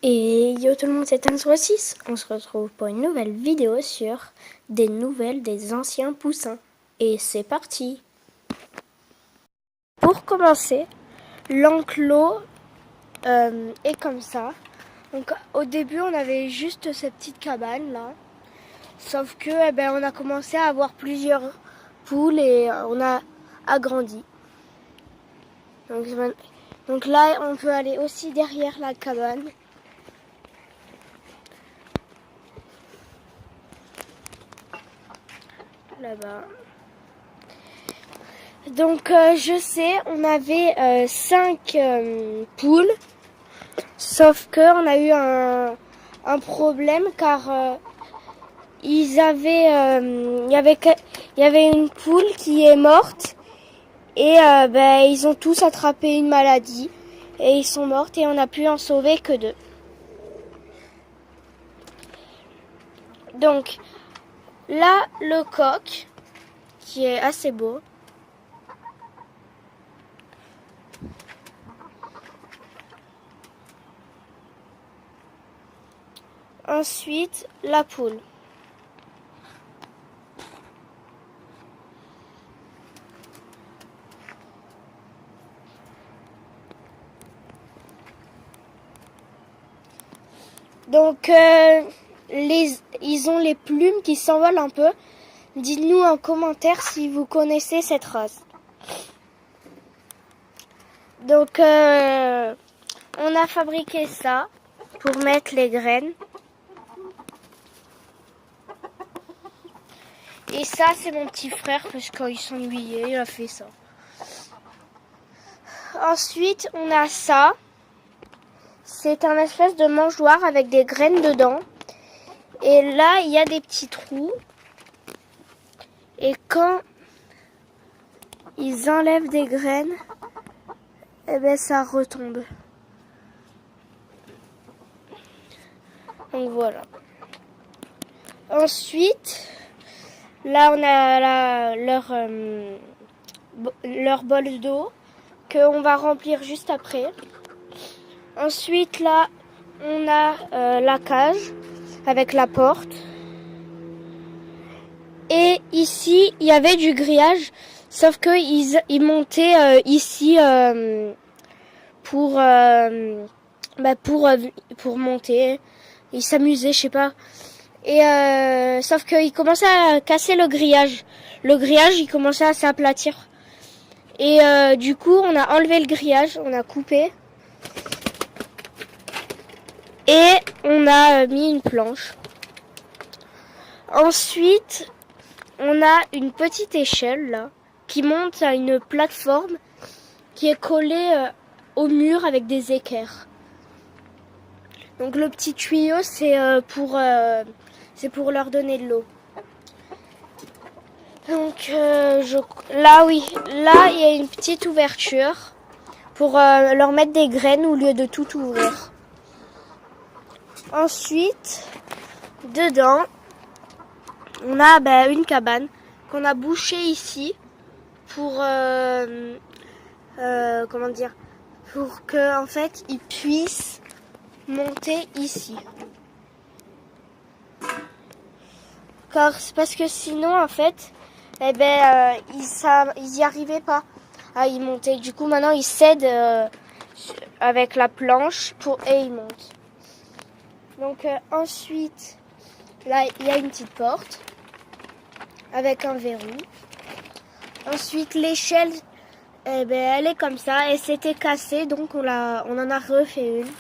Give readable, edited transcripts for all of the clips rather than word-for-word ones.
Et yo tout le monde, c'est Anne6. On se retrouve pour une nouvelle vidéo sur des nouvelles des anciens poussins. Et c'est parti. Pour commencer, l'enclos est comme ça. Donc au début on avait juste cette petite cabane là. Sauf que on a commencé à avoir plusieurs poules et on a agrandi. Donc là on peut aller aussi derrière la cabane. Là-bas. Donc je sais, on avait 5 poules, sauf que on a eu un problème car il y avait une poule qui est morte et ils ont tous attrapé une maladie et ils sont mortes et on a pu en sauver que 2. Donc là le coq qui est assez beau. Ensuite, la poule. Donc, ils ont les plumes qui s'envolent un peu. Dites-nous en commentaire si vous connaissez cette race. Donc, on a fabriqué ça pour mettre les graines. Et ça, c'est mon petit frère, parce que quand il s'ennuyait, il a fait ça. Ensuite, on a ça. C'est un espèce de mangeoire avec des graines dedans. Et là, il y a des petits trous. Et quand ils enlèvent des graines, ça retombe. Donc voilà. Ensuite, là on a leur bol d'eau qu'on va remplir juste après. Ensuite là on a la cage avec la porte. Et ici il y avait du grillage, sauf que ils montaient ici pour monter. Ils s'amusaient, je sais pas. Et sauf qu'il commençait à casser le grillage. Le grillage, il commençait à s'aplatir. Et du coup, on a enlevé le grillage, on a coupé. Et on a mis une planche. Ensuite, on a une petite échelle là, qui monte à une plateforme qui est collée au mur avec des équerres. Donc le petit tuyau, c'est pour leur donner de l'eau. Donc là il y a une petite ouverture pour leur mettre des graines au lieu de tout ouvrir. Ensuite, dedans, on a une cabane qu'on a bouchée ici pour pour que en fait ils puissent monter ici. Car c'est parce que sinon en fait ils y arrivaient pas à y monter. Du coup maintenant ils cèdent avec la planche et ils montent. Donc ensuite là il y a une petite porte avec un verrou. Ensuite l'échelle elle est comme ça, elle s'était cassée donc on en a refait une.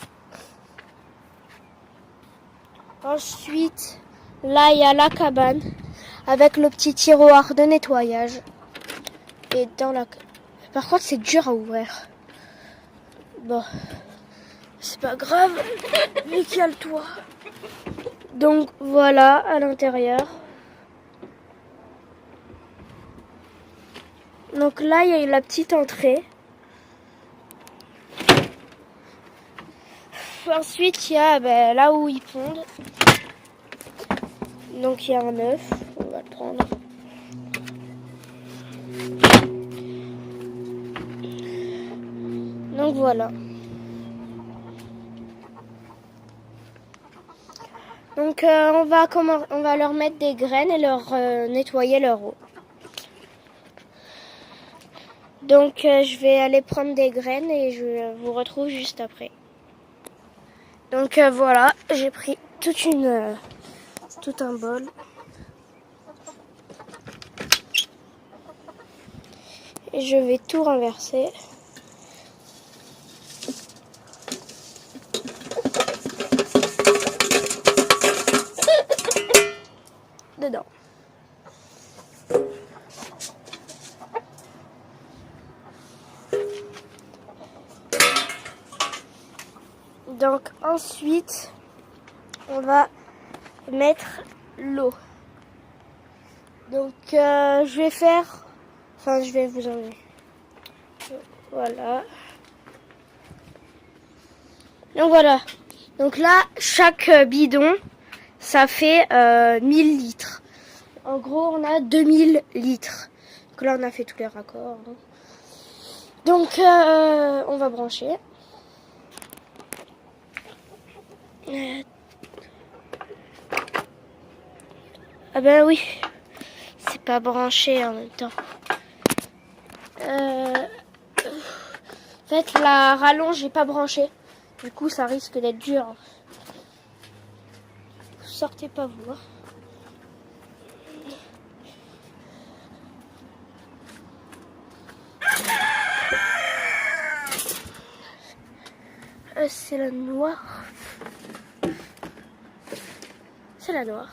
Ensuite là il y a la cabane avec le petit tiroir de nettoyage. Et par contre c'est dur à ouvrir. Bon, c'est pas grave, vu qu'il y a le toit. Donc voilà à l'intérieur. Donc là il y a la petite entrée. Ensuite il y a là où ils pondent. Donc il y a un œuf, on va le prendre. Donc voilà. Donc on va leur mettre des graines et leur nettoyer leur eau. Donc je vais aller prendre des graines et je vous retrouve juste après. Donc voilà, j'ai pris tout un bol. Et je vais tout renverser. Dedans. Donc ensuite, on va mettre l'eau. Donc je vais vous enlever. Voilà. Donc voilà. Donc là, chaque bidon, ça fait 1000 litres. En gros, on a 2000 litres. Donc là, on a fait tous les raccords. Donc, on va brancher. Ah ben oui, c'est pas branché en même temps. En fait, la rallonge n'est pas branchée. Du coup, ça risque d'être dur. Vous sortez pas vous. Hein. C'est la noire. C'est la noire.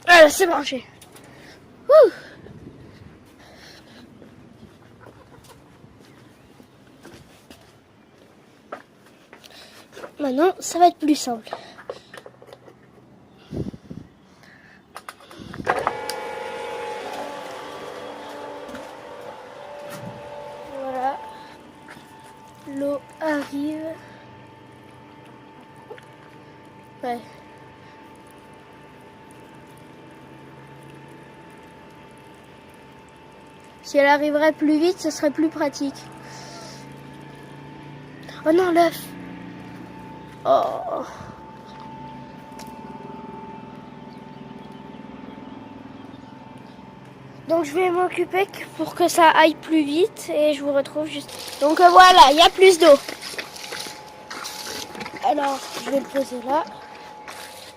Voilà, c'est branché. Ouh. Maintenant, ça va être plus simple. Voilà. L'eau arrive. Ouais. Si elle arriverait plus vite, ce serait plus pratique. Oh non, l'œuf. Oh. Donc je vais m'occuper pour que ça aille plus vite et je vous retrouve juste. Donc voilà, il y a plus d'eau. Alors, je vais le poser là.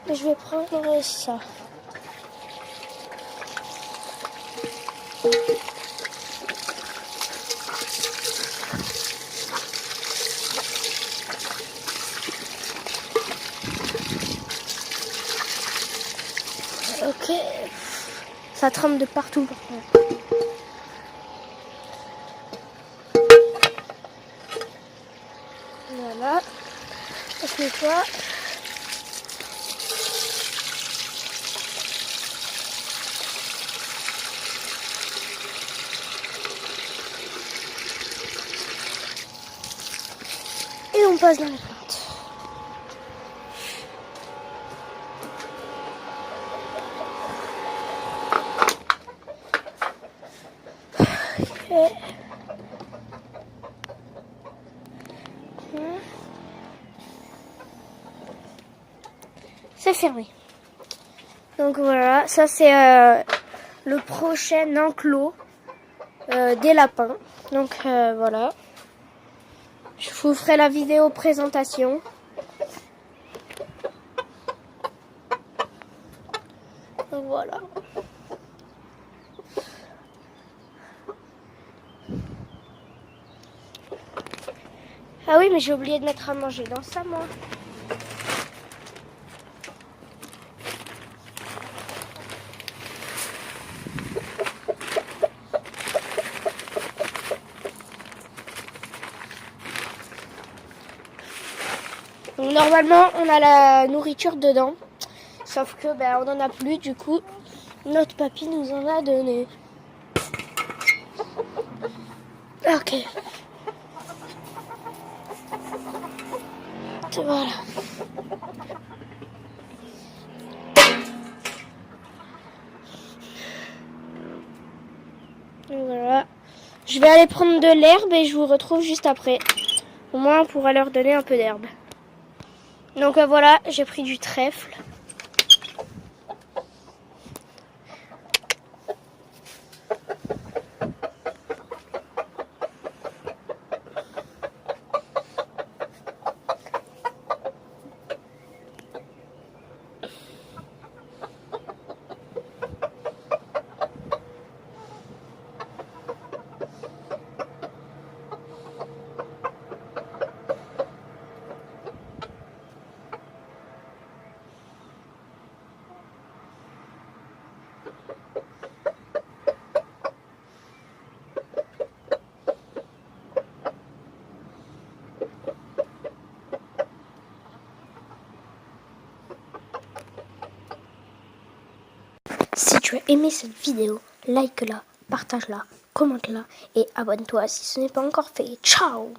Et je vais prendre ça. Ok. Ça trempe de partout. Voilà. On nettoie. Et on passe dans les plantes. C'est fermé. Donc voilà, ça c'est le prochain enclos des lapins. Donc voilà. Je vous ferai la vidéo présentation. Donc voilà. Ah oui, mais j'ai oublié de mettre à manger dans ça, moi. Donc, normalement, on a la nourriture dedans. Sauf que on n'en a plus, du coup, notre papy nous en a donné. Ok. Voilà. Je vais aller prendre de l'herbe et je vous retrouve juste après. Au moins, on pourra leur donner un peu d'herbe. Donc voilà, j'ai pris du trèfle. Si tu as aimé cette vidéo, like-la, partage-la, commente-la et abonne-toi si ce n'est pas encore fait. Ciao!